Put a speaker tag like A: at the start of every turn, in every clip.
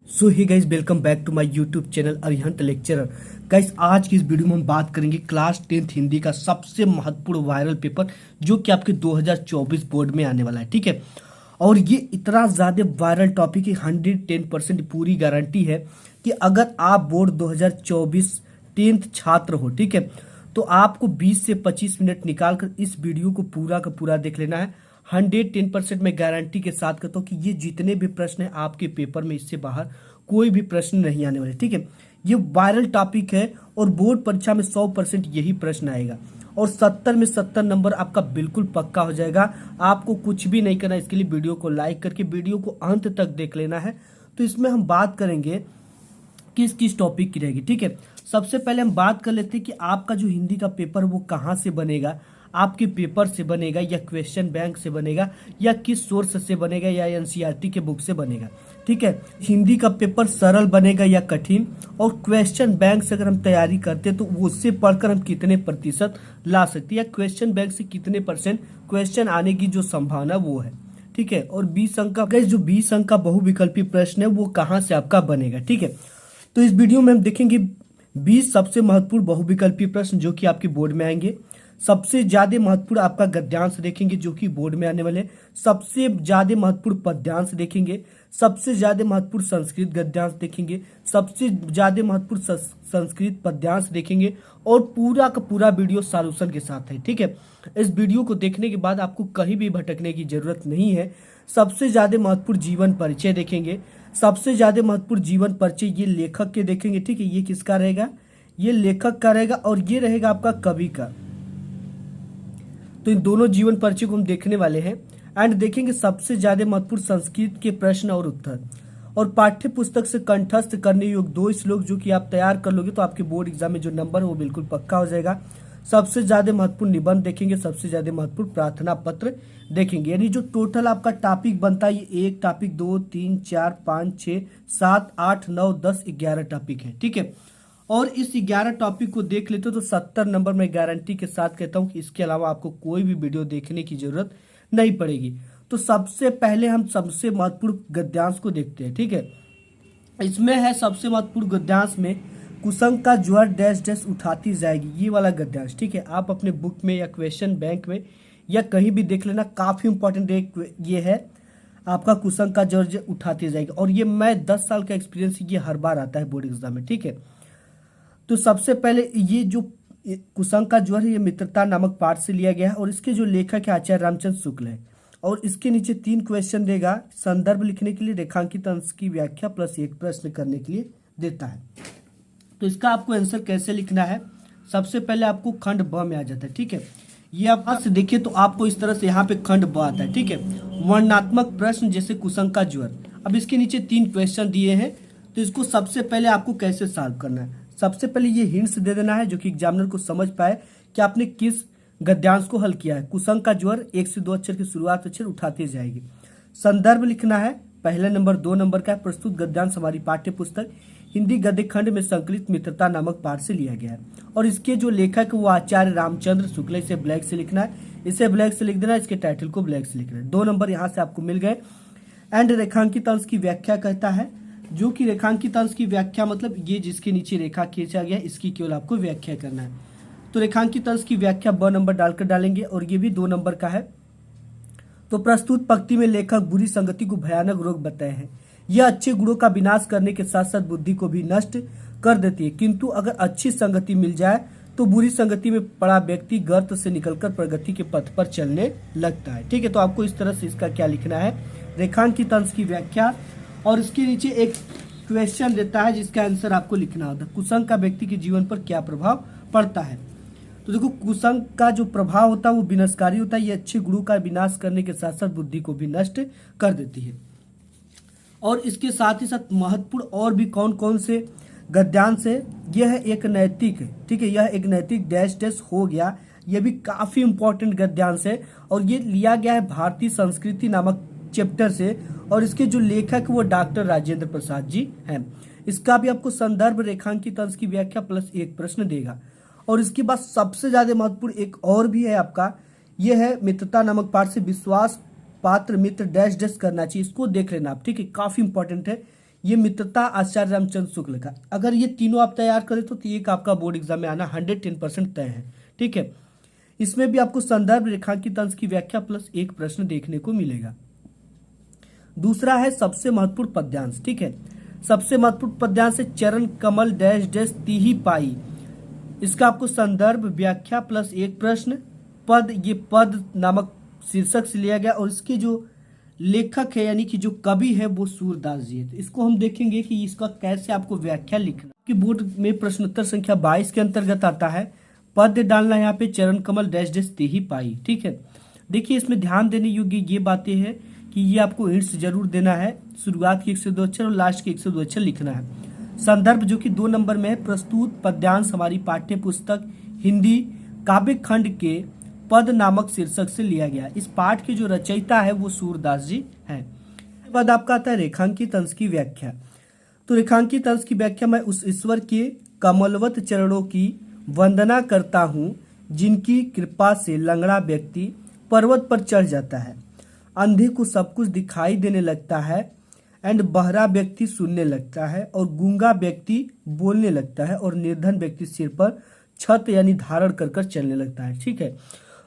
A: So hi guys welcome back to my YouTube channel Arihant lecturer. Guys आज की इस video में हम बात करेंगे क्लास 10th हिंदी का सबसे महत्वपूर्ण वायरल पेपर जो कि आपके 2024 बोर्ड में आने वाला है। ठीक है, और ये इतना ज़्यादा वायरल टॉपिक है, 110% पूरी गारंटी है कि अगर आप बोर्ड 2024 10th छात्र हो, ठीक है, तो आपको 20 से 25 मिनट निकाल कर इस वीडियो को पूरा का पूरा देख लेना है। 110% मैं गारंटी के साथ कहता हूँ कि ये जितने भी प्रश्न हैं आपके पेपर में, इससे बाहर कोई भी प्रश्न नहीं आने वाले। ठीक है, ये वायरल टॉपिक है और बोर्ड परीक्षा में 100% यही प्रश्न आएगा और 70 में 70 नंबर आपका बिल्कुल पक्का हो जाएगा। आपको कुछ भी नहीं करना, इसके लिए वीडियो को लाइक करके वीडियो को अंत तक देख लेना है। तो इसमें हम बात करेंगे किस किस टॉपिक की रहेगी। ठीक है, सबसे पहले हम बात कर लेते हैं कि आपका जो हिंदी का पेपर वो कहाँ से बनेगा, आपके पेपर से बनेगा या क्वेश्चन बैंक से बनेगा या किस सोर्स से बनेगा या एनसीईआरटी के बुक से बनेगा। ठीक है, हिंदी का पेपर सरल बनेगा या कठिन, और क्वेश्चन बैंक से अगर हम तैयारी करते हैं तो उससे पढ़कर हम कितने प्रतिशत ला सकते हैं या क्वेश्चन बैंक से कितने परसेंट क्वेश्चन आने की जो संभावना वो है। ठीक है, और 20 अंक का जो 20 अंक का बहुविकल्पी प्रश्न है वो कहाँ से आपका बनेगा। ठीक है, तो इस वीडियो में हम देखेंगे 20 सबसे महत्वपूर्ण बहुविकल्पी प्रश्न जो कि आपके बोर्ड में आएंगे। सबसे ज्यादा महत्वपूर्ण आपका गद्यांश देखेंगे जो कि बोर्ड में आने वाले। सबसे ज्यादा महत्वपूर्ण पद्यांश देखेंगे। सबसे ज्यादा महत्वपूर्ण संस्कृत गद्यांश देखेंगे। सबसे ज्यादा महत्वपूर्ण संस्कृत पद्यांश देखेंगे और पूरा का पूरा वीडियो सॉल्यूशन के साथ है। ठीक है, इस वीडियो को देखने के बाद आपको कहीं भी भटकने की जरूरत नहीं है। सबसे ज्यादा महत्वपूर्ण जीवन परिचय देखेंगे। सबसे ज्यादा महत्वपूर्ण जीवन परिचय ये लेखक के देखेंगे। ठीक है, ये किसका रहेगा, ये लेखक का रहेगा और ये रहेगा आपका कवि का। तो इन दोनों जीवन परिचय को हम देखने वाले हैं एंड देखेंगे सबसे ज्यादा महत्वपूर्ण संस्कृत के प्रश्न और उत्तर, और पाठ्य पुस्तक से कंठस्थ करने योग्य 2 श्लोक जो कि आप तैयार कर लोगे तो आपके बोर्ड एग्जाम में जो नंबर है वो बिल्कुल पक्का हो जाएगा। सबसे ज्यादा महत्वपूर्ण निबंध देखेंगे। सबसे ज्यादा महत्वपूर्ण प्रार्थना पत्र देखेंगे। यानी जो टोटल आपका टॉपिक बनता है ये 1 टॉपिक 2 3 4 5 6 7 8 9 10 11 टॉपिक है। ठीक है, और इस 11 टॉपिक को देख लेते हो तो 70 नंबर मैं गारंटी के साथ कहता हूं कि इसके अलावा आपको कोई भी वीडियो देखने की जरूरत नहीं पड़ेगी। तो सबसे पहले हम सबसे महत्वपूर्ण गद्यांश को देखते हैं। ठीक है, इसमें है सबसे महत्वपूर्ण गद्यांश में कुसंग का ज्वर डैश डैश उठाती जाएगी, ये वाला गद्यांश। ठीक है, आप अपने बुक में या क्वेश्चन बैंक में या कहीं भी देख लेना, काफी इंपॉर्टेंट ये है आपका कुसंग का ज्वर उठाती जाएगी। और ये मैं 10 साल का एक्सपीरियंस, ये हर बार आता है बोर्ड एग्जाम में। ठीक है, तो सबसे पहले ये जो कुसंग का ज्वर है ये मित्रता नामक पाठ से लिया गया है और इसके जो लेखक है आचार्य रामचंद्र शुक्ल है। और इसके नीचे 3 क्वेश्चन देगा, संदर्भ लिखने के लिए, रेखांकित अंश की व्याख्या प्लस 1 प्रश्न करने के लिए देता है। तो इसका आपको आंसर कैसे लिखना है, सबसे पहले आपको खंड ब में आ जाता है। ठीक है, ये आप हाथ से देखिए तो आपको इस तरह से यहाँ पे खंड ब आता है। ठीक है, वर्णनात्मक प्रश्न जैसे कुसंग का ज्वर। अब इसके नीचे 3 क्वेश्चन दिए हैं तो इसको सबसे पहले आपको कैसे सॉल्व करना है। सबसे पहले ये हिंट्स दे देना है जो कि एग्जामिनर को समझ पाए कि आपने किस गद्यांश को हल किया है। कुसंग का ज्वर 1 से 2 अक्षर की शुरुआत अक्षर उठाती जाएगी। संदर्भ लिखना है, पहला नंबर 2 नंबर का है। प्रस्तुत गद्यांश हमारी पाठ्य पुस्तक हिंदी गद्य खंड में संकलित मित्रता नामक पाठ से लिया गया है और इसके जो लेखक वो आचार्य रामचंद्र शुक्ल। इसे ब्लैक से लिखना है, इसे ब्लैक से लिख देना है, इसके टाइटल को ब्लैक से लिखना है। 2 नंबर यहाँ से आपको मिल गए। एंड रेखांकित अंश की व्याख्या कहता है, जो कि रेखांकित अंश की व्याख्या मतलब ये जिसके नीचे रेखा खींचा गया इसकी केवल आपको व्याख्या करना है। तो रेखांकित अंश की व्याख्या ब नंबर डालकर डालेंगे और ये भी 2 नंबर का है। तो प्रस्तुत पंक्ति में लेखक बुरी संगति को भयानक रोग बताए हैं। यह अच्छे गुणों का विनाश करने के साथ साथ बुद्धि को भी नष्ट कर देती है, किंतु अगर अच्छी संगति मिल जाए तो बुरी संगति में पड़ा व्यक्ति गर्त से निकलकर प्रगति के पथ पर चलने लगता है। ठीक है, तो आपको इस तरह से इसका क्या लिखना है, रेखांकित अंश की व्याख्या, और इसके नीचे एक क्वेश्चन देता है जिसका आंसर आपको लिखना होता है। कुसंग का व्यक्ति के जीवन पर क्या प्रभाव पड़ता है। तो देखो, कुसंग का जो प्रभाव होता है वो विनाशकारी होता है। ये अच्छे गुणों का विनाश करने के साथ साथ बुद्धि को भी नष्ट कर देती है। और इसके साथ ही साथ महत्वपूर्ण और भी कौन कौन से गद्यांश है, यह है एक नैतिक। ठीक है, यह एक नैतिक डैश डैश हो गया, यह भी काफी इंपॉर्टेंट गद्यांश है और ये लिया गया है भारतीय संस्कृति नामक चैप्टर से और इसके जो लेखक वो डॉक्टर राजेंद्र प्रसाद जी हैं। इसका भी आपको संदर्भ, रेखांकित अंश की व्याख्या प्लस 1 प्रश्न देगा। और इसके बाद सबसे ज्यादा महत्वपूर्ण एक और भी है आपका, यह है मित्रता नामक पाठ से विश्वास पात्र मित्र डैश डैश करना चाहिए, इसको देख लेना आप। ठीक है, काफी इंपॉर्टेंट है। ये मित्रता आचार्य रामचंद्र शुक्ल का। अगर ये तीनों आप तैयार करें तो एक आपका बोर्ड एग्जाम में आना 110% तय है। ठीक है, इसमें भी आपको संदर्भ, रेखांकित अंश की व्याख्या प्लस एक प्रश्न देखने को मिलेगा। दूसरा है सबसे महत्वपूर्ण पद्यांश। ठीक है, सबसे महत्वपूर्ण पद्यांश है चरण कमल डैश डैश तीही पाई। इसका आपको संदर्भ, व्याख्या प्लस एक प्रश्न। पद, ये पद नामक शीर्षक से लिया गया और इसके जो लेखक है यानी कि जो कवि है वो सूरदास जी है। तो इसको हम देखेंगे कि इसका कैसे आपको व्याख्या लिखना। कि बोर्ड में प्रश्नोत्तर संख्या 22 के अंतर्गत आता है। पद डालना है यहाँ पे चरण कमल डैश डैश तीही पाई। ठीक है, देखिए इसमें ध्यान देने योग्य ये बातें हैं कि ये आपको हिंट्स जरूर देना है। शुरुआत के 1 से 2 अक्षर और लास्ट के 1 से 2 अक्षर लिखना है। संदर्भ जो कि 2 नंबर में है, प्रस्तुत पद्यांश हमारी पाठ्य पुस्तक हिंदी काव्य खंड के पद नामक शीर्षक से लिया गया। इस पाठ के जो रचयिता है वो सूरदास जी हैं। पद आपका आता है रेखांकित अंश की व्याख्या। तो रेखांकित अंश की व्याख्या, मैं उस ईश्वर के कमलवत चरणों की वंदना करता हूँ जिनकी कृपा से लंगड़ा व्यक्ति पर्वत पर चढ़ जाता है, अंधे को सब कुछ दिखाई देने लगता है एंड बहरा व्यक्ति सुनने लगता है और गूंगा व्यक्ति बोलने लगता है और निर्धन व्यक्ति सिर पर छत यानी धारण कर कर चलने लगता है। ठीक है,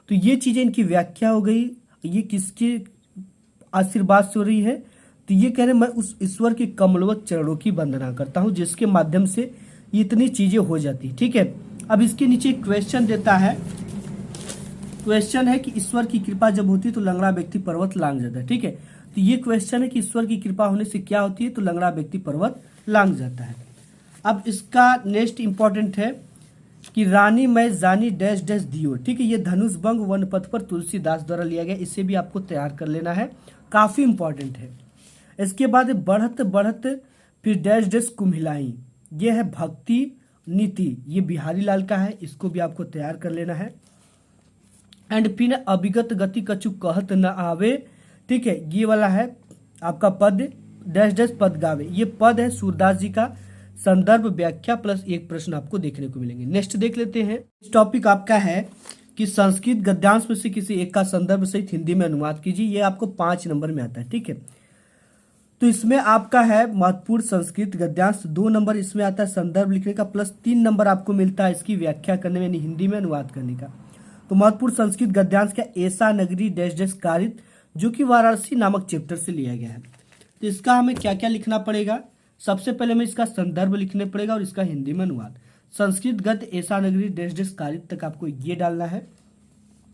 A: तो ये चीजें इनकी व्याख्या हो गई। ये किसके आशीर्वाद से हो रही है? तो ये कह रहे मैं उस ईश्वर के कमलवत चरणों की वंदना करता हूँ जिसके माध्यम से इतनी चीजें हो जाती। ठीक है, अब इसके नीचे क्वेश्चन देता है। क्वेश्चन है कि ईश्वर की कृपा जब होती है तो लंगड़ा व्यक्ति पर्वत लांग जाता है। ठीक है, तो ये क्वेश्चन है कि ईश्वर की कृपा होने से क्या होती है? तो लंगड़ा व्यक्ति पर्वत लांग जाता है। अब इसका नेक्स्ट इंपॉर्टेंट है कि रानी मैं जानी डैश डैश दियो। ठीक है, ये धनुष भंग वन पथ पर तुलसीदास द्वारा लिया गया। इसे भी आपको तैयार कर लेना है, काफी इंपॉर्टेंट है। इसके बाद बढ़त बढ़त फिर डैश डैश कुम्हिलाई, ये है भक्ति नीति, ये बिहारी लाल का है। इसको भी आपको तैयार कर लेना है। एंड फिर अभिगत गति कछु कहत न आवे। ठीक है, ये वाला है आपका पद डैश डैश पद गावे। ये पद है सूरदास जी का। संदर्भ, व्याख्या प्लस एक प्रश्न आपको देखने को मिलेंगे। नेक्स्ट देख लेते हैं। टॉपिक आपका है कि संस्कृत गद्यांश में से किसी एक का संदर्भ सहित हिंदी में अनुवाद कीजिए। ये आपको 5 नंबर में आता है। ठीक है, तो इसमें आपका है महत्वपूर्ण संस्कृत गद्यांश। 2 नंबर इसमें आता है संदर्भ लिखने का, प्लस 3 नंबर आपको मिलता है इसकी व्याख्या करने में यानी हिंदी में अनुवाद करने का। तो महत्वपूर्ण संस्कृत गद्यांश का ऐसा नगरी डैश डैश कारित, जो कि वाराणसी नामक चैप्टर से लिया गया है। तो इसका हमें क्या क्या लिखना पड़ेगा? सबसे पहले हमें इसका संदर्भ लिखने पड़ेगा और इसका हिंदी में अनुवाद। संस्कृत गद्य ऐसा नगरी डैश डैश कारित तक आपको ये डालना है।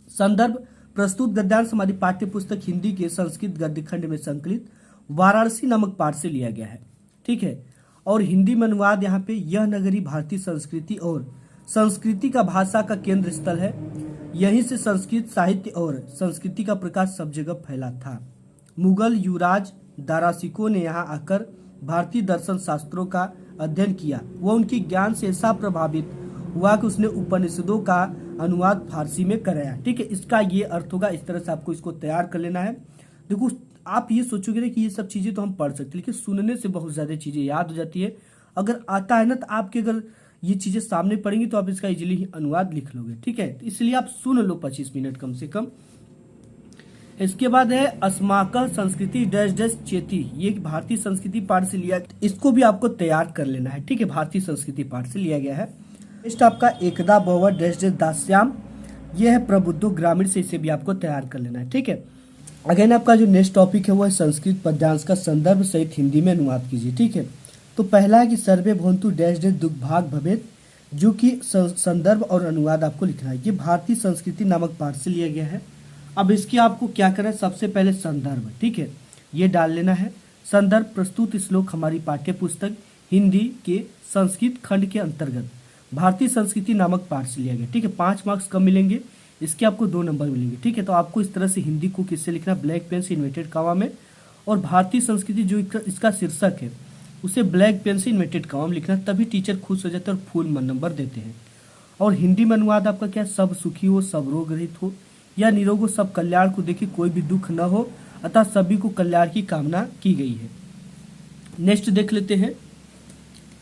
A: संदर्भ, प्रस्तुत गद्यांश हमारी पाठ्य पुस्तक हिंदी के संस्कृत गद्य खंड में संकलित वाराणसी नामक पाठ से लिया गया है। ठीक है, और हिंदी में अनुवाद यहाँ पे, यह नगरी भारतीय संस्कृति और संस्कृति का भाषा का केंद्र स्थल है। यहीं से संस्कृत साहित्य और संस्कृति का प्रकाश सब जगह फैला था। मुगल युवराज दारासिको ने यहाँ आकर भारतीय दर्शन शास्त्रों का अध्ययन किया। वह उनके ज्ञान से ऐसा प्रभावित हुआ कि उसने उपनिषदों का अनुवाद फारसी में कराया। ठीक है, इसका ये अर्थ होगा। इस तरह से आपको इसको तैयार कर लेना है। देखो, आप ये सोचोगे ना कि ये सब चीजें तो हम पढ़ सकते हैं, लेकिन सुनने से बहुत ज्यादा चीजें याद हो जाती है। अगर आता है ना, तो आपके अगर ये चीजें सामने पड़ेंगी तो आप इसका इजीली ही अनुवाद लिख लोगे। ठीक है, तो इसलिए आप सुन लो 25 मिनट कम से कम। इसके बाद है अस्माकः संस्कृति डैश डैश चेती, ये भारतीय संस्कृति पाठ से लिया। इसको भी आपको तैयार कर लेना है। ठीक है, भारतीय संस्कृति पाठ से लिया गया है। नेक्स्ट आपका एकदा बहुवर डैश डैश दास्याम, ये है प्रबुद्धो ग्रामीण से, इसे भी आपको तैयार कर लेना है। ठीक है, अगेन आपका जो नेक्स्ट टॉपिक है वो है संस्कृत पद्यांश का संदर्भ सहित हिंदी में अनुवाद कीजिए। ठीक है, तो पहला है कि सर्वे भवन्तु डैश डैश दुग्भाग भवेत्, जो कि संदर्भ और अनुवाद आपको लिखना है। ये भारतीय संस्कृति नामक पाठ से लिया गया है। अब इसकी आपको क्या करना है? सबसे पहले संदर्भ, ठीक है, ये डाल लेना है। संदर्भ, प्रस्तुत श्लोक हमारी पाठ्य पुस्तक हिंदी के संस्कृत खंड के अंतर्गत भारतीय संस्कृति नामक पाठ से लिया गया। ठीक है, 5 मार्क्स कम मिलेंगे, इसके आपको 2 नंबर मिलेंगे। ठीक है, तो आपको इस तरह से हिंदी को किससे लिखना? ब्लैक पेन से इन्वर्टेड कॉमा में, और भारतीय संस्कृति जो इसका शीर्षक है उसे ब्लैक पेन से इन्वर्टेड कॉमा में लिखना, तभी टीचर खुश हो जाते हैं और फुल नंबर देते हैं। और हिंदी में अनुवाद आपका क्या? सब सुखी हो, सब रोग रहित हो या निरोग हो, सब कल्याण को देखे, कोई भी दुख न हो, अतः सभी को कल्याण की कामना की गई है। नेक्स्ट देख लेते हैं।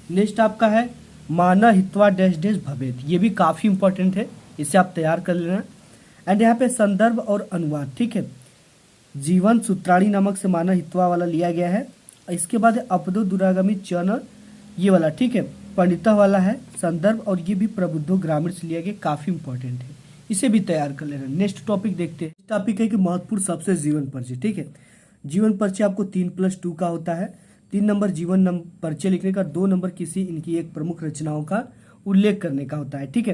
A: नेक्स्ट आपका है माना हित्वा डैश डैश भवेत्, ये भी काफी इंपॉर्टेंट है, इसे आप तैयार कर लेना। एंड यहाँ पे संदर्भ और अनुवाद, ठीक है, जीवन सूत्राणी नामक से माना हित्वा वाला लिया गया है। इसके बाद है अपदो दूरागामी चरण, ये वाला, ठीक है, पंडिता वाला है संदर्भ, और ये भी प्रबुद्धो ग्रामीण से लिया गया, काफी इंपॉर्टेंट है, इसे भी तैयार कर लेना। नेक्स्ट टॉपिक देखते हैं। टॉपिक है कि महत्वपूर्ण सबसे जीवन परिचय, ठीक है। जीवन परिचय आपको 3+2 का होता है। 3 नंबर जीवन परिचय लिखने का, 2 नंबर किसी इनकी एक प्रमुख रचनाओं का उल्लेख करने का होता है, ठीक है।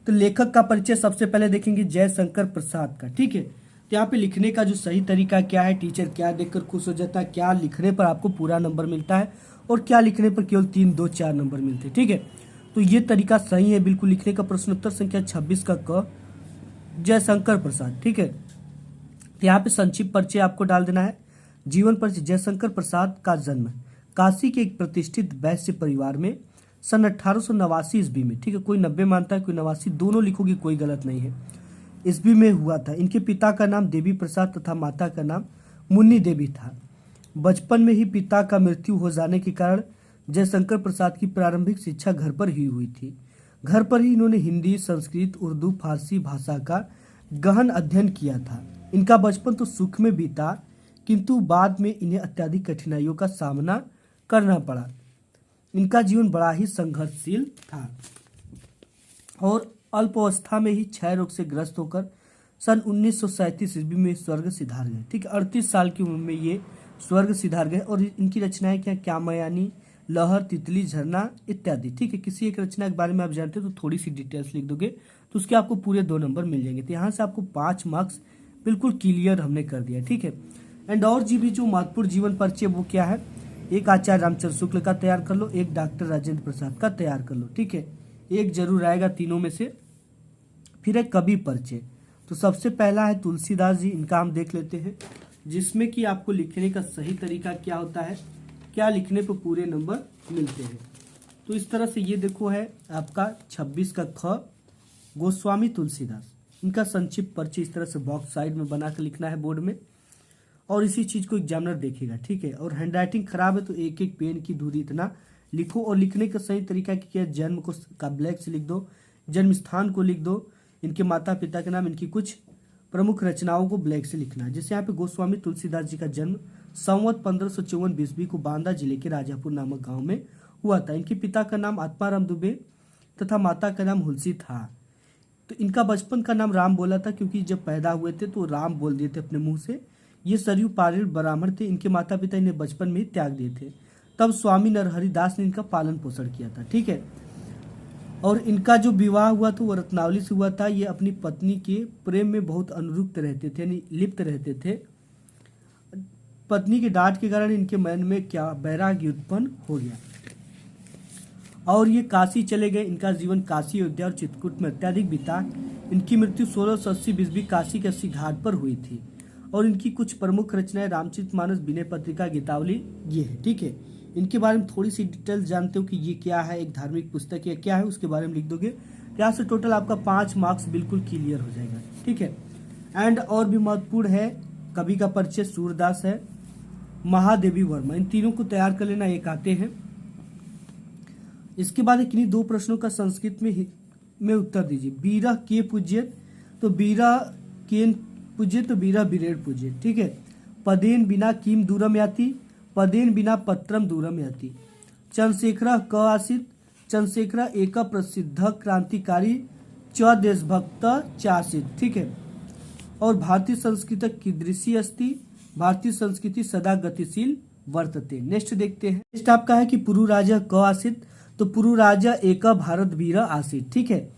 A: तो लेखक का परिचय सबसे पहले देखेंगे जयशंकर प्रसाद का, ठीक है। तो यहाँ पे लिखने का जो सही तरीका क्या है, टीचर क्या देखकर खुश हो जाता है, क्या लिखने पर आपको पूरा नंबर मिलता है और क्या लिखने पर केवल 3, 2, 4 नंबर मिलते हैं, ठीक है। तो ये तरीका सही है बिल्कुल लिखने का। प्रश्नोत्तर संख्या 26 का क, जयशंकर प्रसाद, ठीक है। तो यहाँ पे संक्षिप्त परिचय आपको डाल देना है। जीवन परिचय, जयशंकर प्रसाद का जन्म काशी के एक प्रतिष्ठित वैश्य परिवार में सन 1889 ईस्वी में, ठीक है। कोई 90 मानता है, कोई 89, दोनों लिखोगे कोई गलत नहीं है, ईस्वी में हुआ था। इनके पिता का नाम देवी प्रसाद तथा माता का नाम मुन्नी देवी था। बचपन में ही पिता का मृत्यु हो जाने के कारण जयशंकर प्रसाद की प्रारंभिक शिक्षा घर पर ही हुई थी। घर पर ही इन्होंने हिंदी, संस्कृत, उर्दू, फारसी भाषा का गहन अध्ययन किया था। इनका बचपन तो सुख में बीता, किंतु बाद में इन्हें अत्यधिक कठिनाइयों का सामना करना पड़ा। इनका जीवन बड़ा ही संघर्षशील था और अल्पावस्था में ही क्षय रोग से ग्रस्त होकर सन 1937 ईस्वी में स्वर्ग सिधार गए, ठीक है। 38 साल की उम्र में ये स्वर्ग सिधार गए। और इनकी रचनाएं क्या, क्यामयानी, लहर, तितली, झरना इत्यादि, ठीक है। किसी एक रचना के बारे में आप जानते हो तो थोड़ी सी डिटेल्स लिख दोगे तो उसके आपको पूरे 2 नंबर मिल जाएंगे। तो यहाँ से आपको 5 मार्क्स बिल्कुल क्लियर हमने कर दिया, ठीक है। एंड और जी भी जो महत्वपूर्ण जीवन परिचय वो क्या है, एक आचार्य रामचंद्र शुक्ल का तैयार कर लो, एक डॉक्टर राजेंद्र प्रसाद का तैयार कर लो, ठीक है। एक जरूर आएगा तीनों में से। फिर है कवि परिचय, तो सबसे पहला है तुलसीदास जी, इनका हम देख लेते हैं, जिसमें कि आपको लिखने का सही तरीका क्या होता है, क्या लिखने पर पूरे नंबर मिलते हैं। तो इस तरह से ये देखो है आपका 26 का ख, गोस्वामी तुलसीदास, इनका संक्षिप्त परिचय इस तरह से बॉक्स साइड में बना कर लिखना है बोर्ड में, और इसी चीज को एग्जामिनर देखेगा, ठीक है। और हैंडराइटिंग खराब है तो एक एक पेन की दूरी इतना लिखो। और लिखने का सही तरीका क्या है, जन्म को का ब्लैक से लिख दो, जन्म स्थान को लिख दो, इनके माता पिता के नाम, इनकी कुछ प्रमुख रचनाओं को ब्लैक से लिखना है। जैसे यहाँ पे गोस्वामी तुलसीदास जी का जन्म संवत 1554 ईस्वी को बांदा जिले के राजापुर नामक गांव में हुआ था। इनके पिता का नाम आत्माराम दुबे तथा माता का नाम हुलसी था। तो इनका बचपन का नाम राम बोला था, क्योंकि जब पैदा हुए थे तो राम बोल दिए थे अपने मुंह से। ये सरयू पारिल ब्राह्मण थे। इनके माता पिता इन्हें बचपन में ही त्याग दिए थे। तब स्वामी नरहरि दास ने इनका पालन पोषण किया था, ठीक है। और इनका जो विवाह हुआ था वो रत्नावली से हुआ था। ये अपनी पत्नी के प्रेम में बहुत अनुरक्त रहते थे, यानी लिप्त रहते थे। पत्नी के डांट के कारण इनके मन में क्या वैराग्य उत्पन्न हो गया और ये काशी चले गए। इनका जीवन काशी, अयोध्या और चित्रकूट में अत्यधिक बीता। इनकी मृत्यु 1680 ईस्वी काशी के 80 घाट पर हुई थी। और इनकी कुछ प्रमुख रचनाएं रामचरितमानस, विनय पत्रिका, गीतावली, ये है, ठीक है। इनके बारे में थोड़ी सी डिटेल्स जानते हो कि ये क्या है, एक धार्मिक पुस्तक है, क्या है, उसके बारे में लिख दोगे। यहाँ से टोटल आपका 5 मार्क्स बिल्कुल क्लियर हो जाएगा, ठीक है। एंड और भी महत्वपूर्ण है कवि का परिचय, सूरदास है, महादेवी वर्मा, इन तीनों को तैयार कर लेना, एक आते हैं। इसके बाद किन्हीं 2 प्रश्नों का संस्कृत में उत्तर दीजिए। बीरा के पूज्य, तो बीरा केन पूज्य, तो बीरा बिरेड़ पूज्य, ठीक है। पदेन बिना किम दूरम याति, पदेन बिना पत्रम दूरम याति। चंद्रशेखर क आसित, चंद्रशेखर एक प्रसिद्ध क्रांतिकारी च देशभक्त चासित, ठीक है। और भारतीय संस्कृति कीदृशी अस्ति, भारतीय संस्कृति सदा गतिशील वर्तते। नेक्स्ट देखते हैं। नेक्स्ट आपका है कि पुरु राजा क आसित, तो पुरु राजा एक भारत वीर आसित, ठीक है।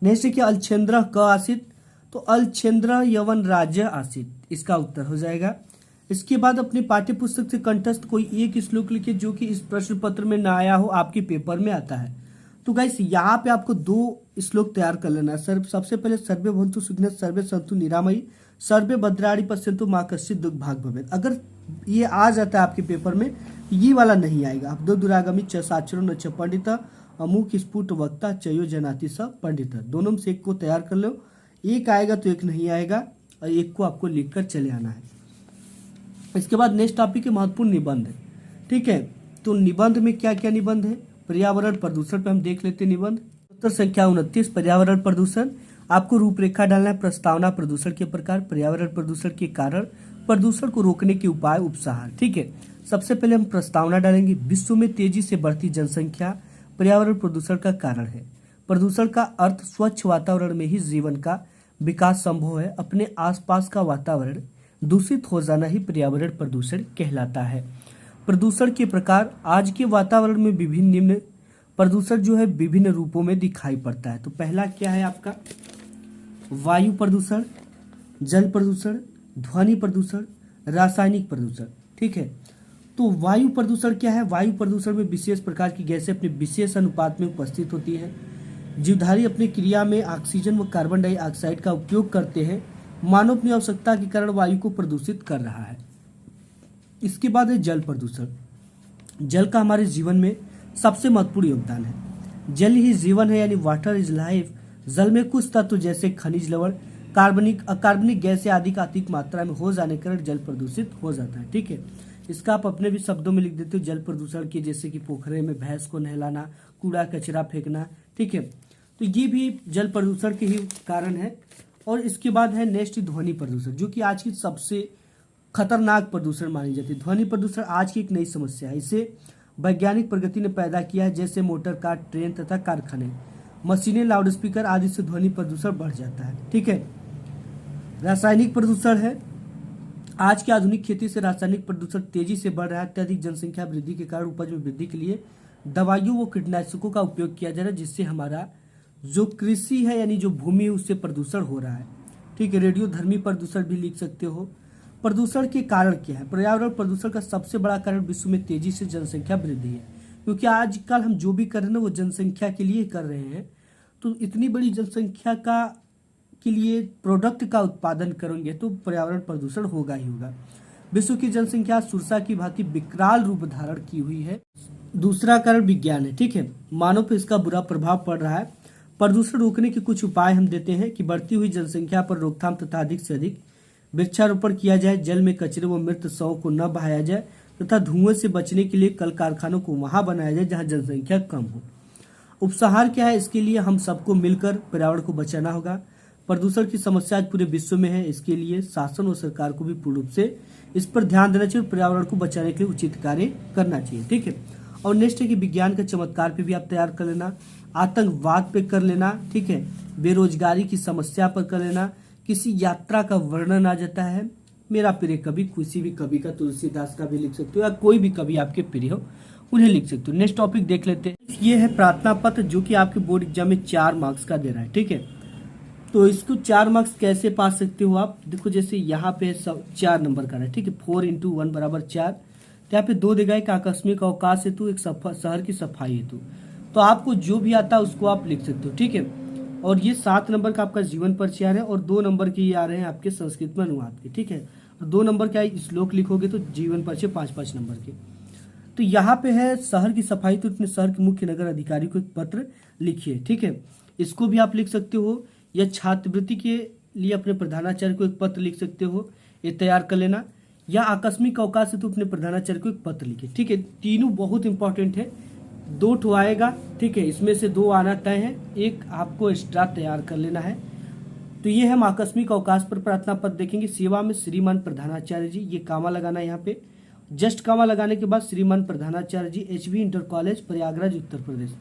A: नेक्स्ट क्या, अलछेंद्र क आसित, तो अलछेंद्र यवन राज्य आसित, इसका उत्तर हो जाएगा। इसके बाद अपने पाठ्य पुस्तक से कंठस्थ कोई एक श्लोक लिखिए जो कि इस प्रश्न पत्र में ना आया हो, आपके पेपर में आता है। तो गाइस यहाँ पे आपको 2 श्लोक तैयार कर लेना है। सबसे पहले सर्वे भवन्तु सुखिनः सर्वे सन्तु निरामयी सर्वे भद्राणि पश्यन्तु मा कश्चित् दुःख भाग् भवेत्। अगर ये आ जाता है आपके पेपर में, ये वाला नहीं आएगा। आप दो दुरागमी च साचरो न च पंडित अमुक स्फुट वक्ता चयो जनाति स पंडित, दोनों में से एक को तैयार कर लो। एक आएगा तो एक नहीं आएगा, और एक को आपको लिखकर चले आना है। इसके बाद नेक्स्ट टॉपिक है महत्वपूर्ण निबंध, ठीक है। तो निबंध में क्या क्या निबंध है, पर्यावरण प्रदूषण पे हम देख लेते हैं निबंध। उत्तर संख्या 29 पर्यावरण प्रदूषण। आपको रूपरेखा डालना है। प्रस्तावना, प्रदूषण के प्रकार, पर्यावरण प्रदूषण के कारण, प्रदूषण को रोकने के उपाय, उपसार, ठीक है। सबसे पहले हम प्रस्तावना डालेंगे। विश्व में तेजी से बढ़ती जनसंख्या पर्यावरण प्रदूषण का कारण है। प्रदूषण का अर्थ स्वच्छ वातावरण में ही जीवन का विकास संभव है। अपने आसपास का वातावरण दूषित हो जाना ही पर्यावरण प्रदूषण कहलाता है। प्रदूषण के प्रकार, आज के वातावरण में विभिन्न निम्न प्रदूषण जो है विभिन्न रूपों में दिखाई पड़ता है। तो पहला क्या है आपका वायु प्रदूषण, जल प्रदूषण, ध्वनि प्रदूषण, रासायनिक प्रदूषण। ठीक है, तो वायु प्रदूषण क्या है? वायु प्रदूषण में विशेष प्रकार की गैसें अपने विशेष अनुपात में उपस्थित होती है। जीवधारी अपनी क्रिया में ऑक्सीजन व कार्बन डाइऑक्साइड का उपयोग करते हैं। मानव अपनी आवश्यकता के कारण वायु को प्रदूषित कर रहा है। इसके बाद है जल प्रदूषण। जल का हमारे जीवन में सबसे महत्वपूर्ण योगदान है। जल ही जीवन है, यानी वाटर इज लाइफ। जल में कुछ तत्व जैसे खनिज लवण, कार्बनिक अकार्बनिक गैसें आदि का अधिक मात्रा में हो जाने के कारण जल प्रदूषित हो जाता है। ठीक है, इसका आप अपने भी शब्दों में लिख देते हो। जल प्रदूषण की जैसे कि पोखरे में भैंस को नहलाना, कूड़ा कचरा फेंकना। ठीक है, तो ये भी जल प्रदूषण के ही कारण है। और इसके बाद है नेक्स्ट ध्वनि प्रदूषण, जो कि आज की सबसे खतरनाक प्रदूषण मानी जाती है। ध्वनि प्रदूषण आज की एक नई समस्या है। इसे वैज्ञानिक प्रगति ने पैदा किया है, जैसे मोटर कार, ट्रेन तथा कारखाने, मशीनें, लाउडस्पीकर आदि से ध्वनि प्रदूषण बढ़ जाता है। ठीक है, रासायनिक प्रदूषण है। आज की आधुनिक खेती से रासायनिक प्रदूषण तेजी से बढ़ रहा है। अत्यधिक जनसंख्या वृद्धि के कारण उपज में वृद्धि के लिए दवाइयों व कीटनाशकों का उपयोग किया जा रहा है, जिससे हमारा जो कृषि है यानी जो भूमि है उससे प्रदूषण हो रहा है। ठीक है, रेडियोधर्मी प्रदूषण भी लिख सकते हो। प्रदूषण के कारण क्या है? पर्यावरण प्रदूषण का सबसे बड़ा कारण विश्व में तेजी से जनसंख्या वृद्धि है, क्योंकि आजकल हम जो भी कर रहे हैं ना वो जनसंख्या के लिए कर रहे हैं। तो इतनी बड़ी जनसंख्या के लिए प्रोडक्ट का उत्पादन करेंगे तो पर्यावरण प्रदूषण होगा ही होगा। विश्व की जनसंख्या सुरसा की भांति विकराल रूप धारण की हुई है। दूसरा कारण विज्ञान है। ठीक है, मानव पर इसका बुरा प्रभाव पड़ रहा है। प्रदूषण रोकने के कुछ उपाय हम देते हैं कि बढ़ती हुई जनसंख्या पर रोकथाम तथा अधिक से अधिक वृक्षारोपण किया जाए। जल में कचरे व मृत शवों को न बहाया जाए तथा धुएं से बचने के लिए कल कारखानों को वहां बनाया जाए जहां जनसंख्या कम हो। उपसंहार क्या है? इसके लिए हम सबको मिलकर पर्यावरण को बचाना होगा। प्रदूषण की समस्या आज पूरे विश्व में है। इसके लिए शासन और सरकार को भी पूर्ण रूप से इस पर ध्यान देना चाहिए, पर्यावरण को बचाने के लिए उचित कार्य करना चाहिए। ठीक है, और नेक्स्ट है कि विज्ञान के चमत्कार पे भी आप तैयार कर लेना, आतंकवाद पे कर लेना। ठीक है, बेरोजगारी की समस्या पर कर लेना, किसी यात्रा का वर्णन आ जाता है, मेरा प्रिय कवि, किसी भी कवि का, तुलसीदास का भी लिख सकते हो या कोई भी कवि आपके प्रिय हो उन्हें लिख सकते हो। नेक्स्ट टॉपिक देख लेते हैं। ये है प्रार्थना पत्र, जो कि आपके बोर्ड एग्जाम में 4 मार्क्स का दे रहा है। ठीक है, तो इसको 4 मार्क्स कैसे पा सकते हो आप? देखो जैसे यहाँ पे 4 नंबर का है। ठीक है, 4 × 1 = 4। तो यहाँ पे 2 देगा, एक आकस्मिक अवकाश हेतु, एक शहर की सफाई हेतु। तो आपको जो भी आता है उसको आप लिख सकते हो। ठीक है, और ये 7 नंबर का आपका जीवन परिचय है और 2 नंबर के ये आ रहे हैं आपके संस्कृत में अनुवाद के। ठीक है, और 2 नंबर का श्लोक लिखोगे तो जीवन परिचय 5-5 नंबर के। तो यहाँ पे है शहर की सफाई, तो अपने शहर के मुख्य नगर अधिकारी को एक पत्र लिखिए। ठीक है, इसको भी आप लिख सकते हो, या छात्रवृत्ति के लिए अपने प्रधानाचार्य को एक पत्र लिख सकते हो, ये तैयार कर लेना। या आकस्मिक अवकाश से तो अपने प्रधानाचार्य को एक पत्र लिखे। ठीक है, तीनों बहुत इंपॉर्टेंट है। 2 ठो आएगा। ठीक है, इसमें से 2 आना तय है, एक आपको एक्स्ट्रा तैयार कर लेना है। तो ये हम आकस्मिक अवकाश पर प्रार्थना पत्र देखेंगे। सेवा में श्रीमान प्रधानाचार्य जी, ये कामा लगाना है यहाँ पे। जस्ट कामा लगाने के बाद श्रीमान प्रधानाचार्य जी, HV inter college, Prayagraj, Uttar Pradesh.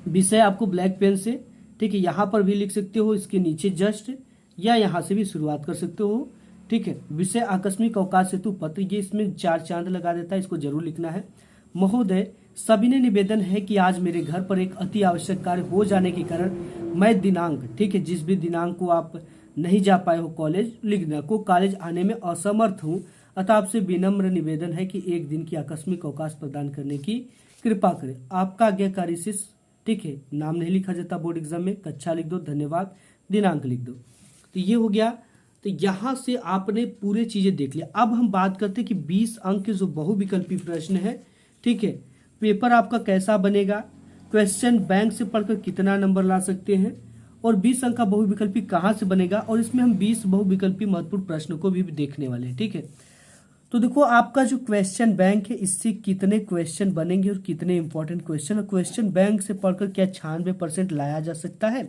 A: विषय आपको ब्लैक पेन से, ठीक है, यहाँ पर भी लिख सकते हो, इसके नीचे जस्ट, या यहाँ से भी शुरुआत कर सकते हो। ठीक है, विषय आकस्मिक अवकाश हेतु पत्र, ये इसमें 4 चांद लगा देता है, इसको जरूर लिखना है। महोदय, सविनय निवेदन है कि आज मेरे घर पर एक अति आवश्यक कार्य हो जाने के कारण मैं दिनांक, ठीक है, जिस भी दिनांक को आप नहीं जा पाए हो कॉलेज, लिखना को कॉलेज आने में असमर्थ हूँ, अतः आपसे विनम्र निवेदन है कि एक दिन की आकस्मिक अवकाश प्रदान करने की कृपा करें। आपका आज्ञाकारी शिष्य। ठीक है, नाम नहीं लिखा जाता बोर्ड एग्जाम में, कक्षा लिख दो, धन्यवाद, दिनांक लिख दो। तो ये हो गया। तो यहाँ से आपने पूरे चीजें देख लिया। अब हम बात करते हैं कि 20 अंक के जो बहुविकल्पी प्रश्न है, ठीक है, पेपर आपका कैसा बनेगा, क्वेश्चन बैंक से पढ़कर कितना नंबर ला सकते हैं, और 20 अंक का बहुविकल्पी कहाँ से बनेगा, और इसमें हम 20 बहुविकल्पी महत्वपूर्ण प्रश्नों को भी देखने वाले हैं। ठीक है, तो देखो आपका जो क्वेश्चन बैंक है, इससे कितने क्वेश्चन बनेंगे और कितने इंपॉर्टेंट क्वेश्चन, और क्वेश्चन बैंक से पढ़कर क्या 96% लाया जा सकता है।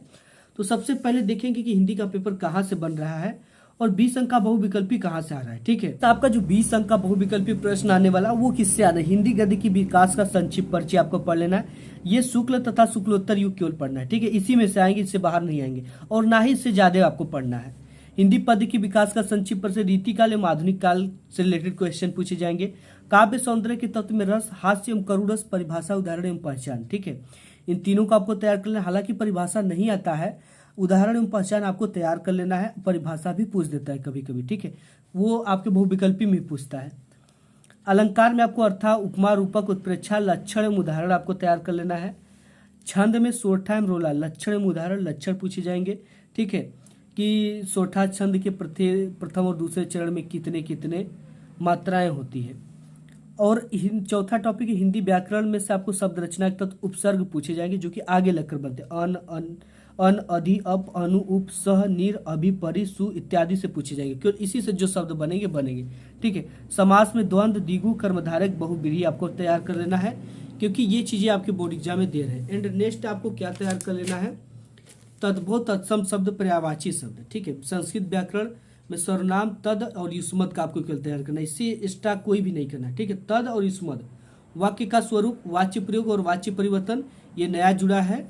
A: तो सबसे पहले देखेंगे कि हिंदी का पेपर कहाँ से बन रहा है, और 20 अंक का बहुविकल्पी कहाँ से आ रहा है। ठीक है, तो आपका जो 20 अंक का बहुविकल्पी प्रश्न आने वाला वो किससे आ रहा है, हिंदी गद्य की विकास का संक्षिप्त परिचय आपको पढ़ लेना है। ये शुक्ल तथा शुक्लोत्तर युग केवल पढ़ना है। ठीक है, इसी में से आएंगे, इससे बाहर नहीं आएंगे, और ना ही इससे ज्यादा आपको पढ़ना है। हिंदी पद्य की विकास का संक्षिप्त परिचय, रीतिकाल एवं आधुनिक काल से रिलेटेड क्वेश्चन पूछे जाएंगे। काव्य सौंदर्य के तत्व में रस, हास्य एवं करुण रस, परिभाषा, उदाहरण एवं पहचान। ठीक है, इन तीनों को आपको तैयार कर लेना। हालांकि परिभाषा नहीं आता है, उदाहरण एवं पहचान आपको तैयार कर लेना है। परिभाषा भी पूछ देता है कभी कभी। ठीक है, वो आपके बहुविकल्पी में पूछता है। अलंकार में आपको अर्था, उपमा, रूपक, उत्प्रेक्षा, लक्षण एवं उदाहरण आपको तैयार कर लेना है। छंद में सोरठा एवं रोला, लक्षण एवं उदाहरण, लक्षण पूछे जाएंगे। ठीक है, कि सोरठा छंद के प्रथम और दूसरे चरण में कितने कितने मात्राएं होती है। और चौथा टॉपिक है हिंदी व्याकरण में से आपको शब्द रचना के तत्व उपसर्ग पूछे जाएंगे, जो कि आगे लगकर बनते हैं। अन, अधि, अप, अनु, उप, सह, निर, अभि, परि, सु इत्यादि से पूछे जाएंगे, क्योंकि इसी से जो शब्द बनेंगे। ठीक है, समास में द्वंद्व, द्विगु, कर्मधारक, बहुव्रीहि आपको तैयार कर लेना है, क्योंकि ये चीजें आपके बोर्ड एग्जाम में दे रहे हैं। एंड नेक्स्ट आपको क्या तैयार कर लेना है, तद्भव, तत्सम शब्द, पर्यायवाची शब्द। ठीक है, संस्कृत व्याकरण में सर्वनाम, तद और युष्मद का आपको केवल तैयार करना है, इससे एक्स्ट्रा कोई भी नहीं करना है। ठीक है, तद और युष्मद, वाक्य का स्वरूप, वाच्य प्रयोग और वाच्य परिवर्तन, ये नया जुड़ा है।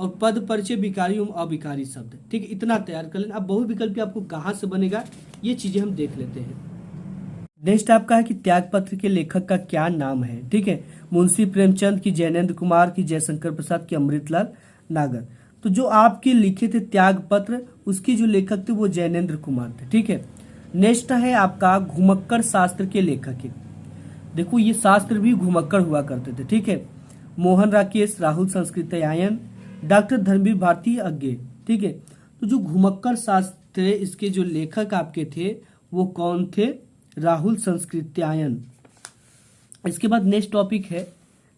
A: और पद, परिचय, विकारी एवं अविकारी शब्द। ठीक है, इतना तैयार कर लेना। अब बहुविकल्पी आपको कहाँ से बनेगा, ये चीजें हम देख लेते हैं। नेक्स्ट आपका है कि त्यागपत्र के लेखक का क्या नाम है। ठीक है, मुंशी प्रेमचंद की, जैनेन्द्र कुमार की, जयशंकर प्रसाद की, अमृतलाल नागर। तो जो आपके लिखे थे त्यागपत्र, उसके जो लेखक थे वो जैनेन्द्र कुमार थे। ठीक है, नेक्स्ट है आपका घुमक्कड़ शास्त्र के लेखक है। देखो ये शास्त्र भी घुमक्कड़ हुआ करते थे। ठीक है, मोहन राकेश, राहुल संस्कृतयायन, डॉक्टर धर्मवीर भारती अज्ञे। ठीक है, तो जो घुमक्कड़ शास्त्र इसके जो लेखक आपके थे वो कौन थे, राहुल संस्कृत्यायन। इसके बाद नेक्स्ट टॉपिक है,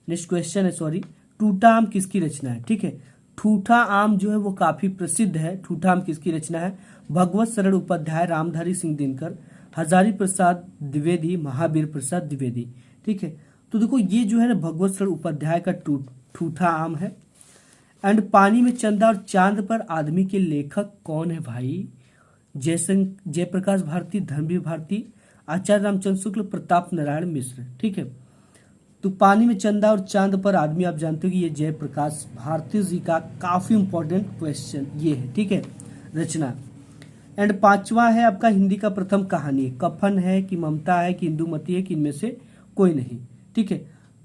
A: नेक्स्ट क्वेश्चन है, सॉरी, टूटा आम किसकी रचना है। ठीक है, ठूठा आम जो है वो काफी प्रसिद्ध है। ठूठा आम किसकी रचना है, भगवत शरण उपाध्याय, रामधारी सिंह दिनकर, हजारी प्रसाद द्विवेदी, महावीर प्रसाद द्विवेदी। ठीक है, तो देखो ये जो है ना भगवत शरण उपाध्याय का ठूठा आम है। एंड पानी में चंदा और चांद पर आदमी के लेखक कौन है भाई, जयप्रकाश भारती, धर्मवीर भारती, आचार्य रामचंद्र शुक्ल, प्रताप नारायण मिश्र। ठीक है, तो पानी में चंदा और चांद पर आदमी आप जानते हो कि ये जयप्रकाश भारती जी का काफी इंपॉर्टेंट क्वेश्चन ये है। ठीक है, रचना। एंड पांचवा है आपका हिंदी का प्रथम कहानी, कफन है कि ममता है कि इंदुमती है कि इनमें से कोई नहीं। ठीक है,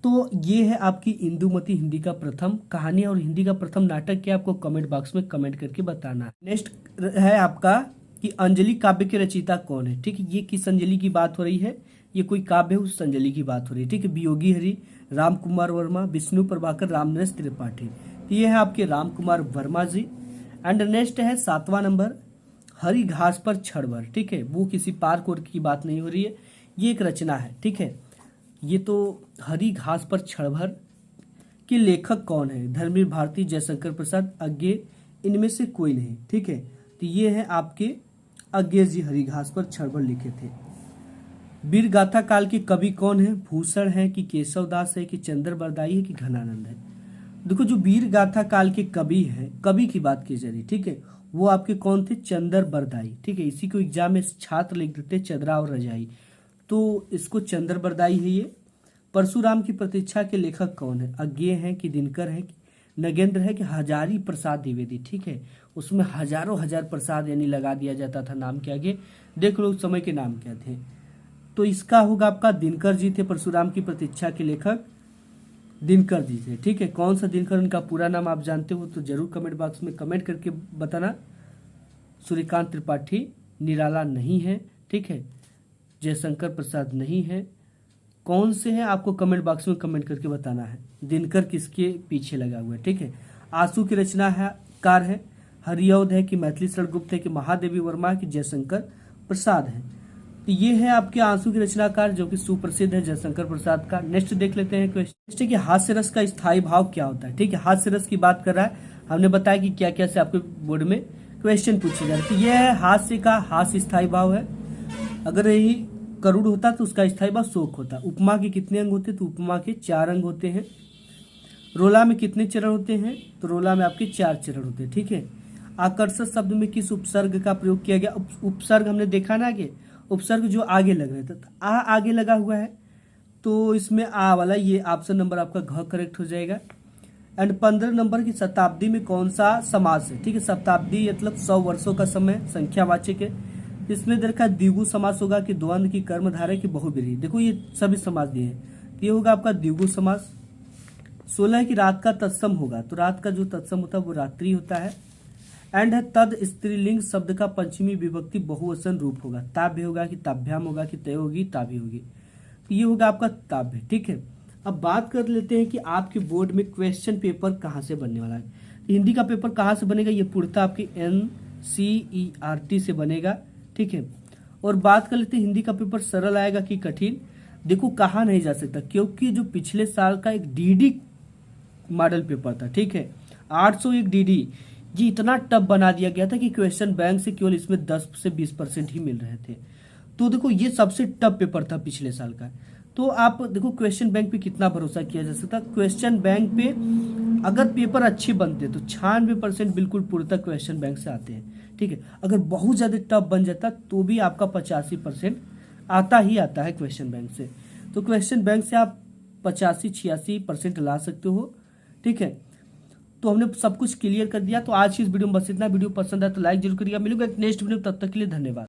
A: तो ये है आपकी इंदुमती हिंदी का प्रथम कहानी। और हिंदी का प्रथम नाटक क्या, आपको कमेंट बॉक्स में कमेंट करके बताना है। नेक्स्ट है आपका कि अंजलि काव्य के रचयिता कौन है। ठीक है, ये किस अंजलि की बात हो रही है, ये कोई काव्य है उस अंजलि की बात हो रही है। ठीक है, वियोगी हरि, राम कुमार वर्मा, विष्णु प्रभाकर, रामनरेश त्रिपाठी। तो ये है आपके राम कुमार वर्मा जी। एंड नेक्स्ट है 7वां नंबर, हरी घास पर छड़भर। ठीक है, वो किसी पार्क और की बात नहीं हो रही है, ये एक रचना है। ठीक है, ये तो हरी घास पर छड़भर के लेखक कौन है, धर्मवीर भारती, जयशंकर प्रसाद अज्ञे, इनमें से कोई नहीं। ठीक है, तो ये है आपके अज्ञे जी हरी घास पर छड़भर लिखे थे। वीर गाथा काल के कवि कौन है, भूषण है कि केशव दास है कि चंद्र बरदाई है कि घनानंद है। देखो जो वीर गाथा काल के कवि है, कवि की बात की जा रही। ठीक है, वो आपके कौन थे, चंद्र बरदाई। ठीक है, इसी को एग्जाम में छात्र लिख देते चदरा और रजाई, तो इसको चंद्र बरदाई है ये। परशुराम की प्रतीक्षा के लेखक कौन है, अज्ञे हैं कि दिनकर है कि नगेंद्र है कि हजारी प्रसाद द्विवेदी। ठीक है, उसमें हजारों हजार प्रसाद यानी लगा दिया जाता था नाम के आगे, देख लो उस समय के नाम क्या थे। तो इसका होगा आपका दिनकर जी थे परशुराम की प्रतीक्षा के लेखक, दिनकर जी थे। ठीक है, कौन सा दिनकर, उनका पूरा नाम आप जानते हो तो जरूर कमेंट बॉक्स में कमेंट करके बताना। सूर्यकांत त्रिपाठी निराला नहीं है। ठीक है, जयशंकर प्रसाद नहीं है, कौन से हैं आपको कमेंट बॉक्स में कमेंट करके बताना है। दिनकर किसके पीछे लगा हुआ है। ठीक है, आंसू की रचना है कार है, हरिऔध है कि मैथिली शरण गुप्त है कि महादेवी वर्मा की जयशंकर प्रसाद है। तो ये है आपके आंसू की रचनाकार जो कि सुप्रसिद्ध है जयशंकर प्रसाद का। नेक्स्ट देख लेते हैं क्वेश्चन, नेक्स्ट है कि हास्य रस का स्थायी भाव क्या होता है। ठीक है, हास्य रस की बात कर रहा है, हमने बताया कि क्या क्या से आपके बोर्ड में क्वेश्चन पूछे जा रहे हैं। यह है हास्य का, हास्य स्थायी भाव है। अगर यही करुण होता तो उसका स्थायी भाव शोक होता। उपमा के कितने अंग होते, तो उपमा के 4 अंग होते हैं। रोला में कितने चरण होते हैं, तो रोला में आपके 4 चरण होते हैं। ठीक है, आकर्षक शब्द में किस उपसर्ग का प्रयोग किया गया? उपसर्ग हमने देखा ना आगे, उपसर्ग जो आगे लग रहे थे, तो आ आगे लगा हुआ है, तो इसमें आ वाला ये ऑप्शन नंबर आपका घ करेक्ट हो जाएगा। एंड 15 नंबर की शताब्दी में कौन सा समास है? ठीक है, शताब्दी मतलब 100 वर्षों का समय, संख्यावाचक है। इसमें देखा द्विगु समास होगा कि द्वंद्व की कर्मधारय की बहुब्रीहि। देखो ये सभी समास दिए हैं, ये होगा आपका द्विगु समास। 16 की रात का तत्सम होगा, तो रात का जो तत्सम होता है वो रात्रि होता है। एंड है तद स्त्रीलिंग शब्द का पंचमी विभक्ति बहुवचन रूप होगा, ताभ्य होगा कि ताभ्याम होगा कि तय होगी ताभ्य होगी, तो ये होगा आपका ताभ्य। ठीक है, अब बात कर लेते हैं कि आपके बोर्ड में क्वेश्चन पेपर कहाँ से बनने वाला है। हिंदी का पेपर कहाँ से बनेगा? ये पूर्णतः आपके NCERT से बनेगा। ठीक है, और बात कर लेते हैं हिंदी का पेपर सरल आएगा कि कठिन। देखो कहा नहीं जा सकता, क्योंकि जो पिछले साल का एक DD मॉडल पेपर था, ठीक है, 801 DD, ये इतना टफ बना दिया गया था कि क्वेश्चन बैंक से केवल इसमें 10 से 20% ही मिल रहे थे। तो देखो ये सबसे टफ पेपर था पिछले साल का। तो आप देखो क्वेश्चन बैंक पे कितना भरोसा किया जा सकता। क्वेश्चन बैंक पे अगर पेपर अच्छे बनते तो 96% बिल्कुल पूर्णतः क्वेश्चन बैंक से आते हैं। ठीक है, अगर बहुत ज़्यादा टफ बन जाता तो भी आपका 85% आता ही आता है क्वेश्चन बैंक से। तो क्वेश्चन बैंक से आप 85-86% ला सकते हो। ठीक है, तो हमने सब कुछ क्लियर कर दिया। तो आज की इस वीडियो में बस इतना। वीडियो पसंद आया तो लाइक जरूर करिएगा। मिलूंगा एक नेक्स्ट वीडियो, तब तक के लिए धन्यवाद।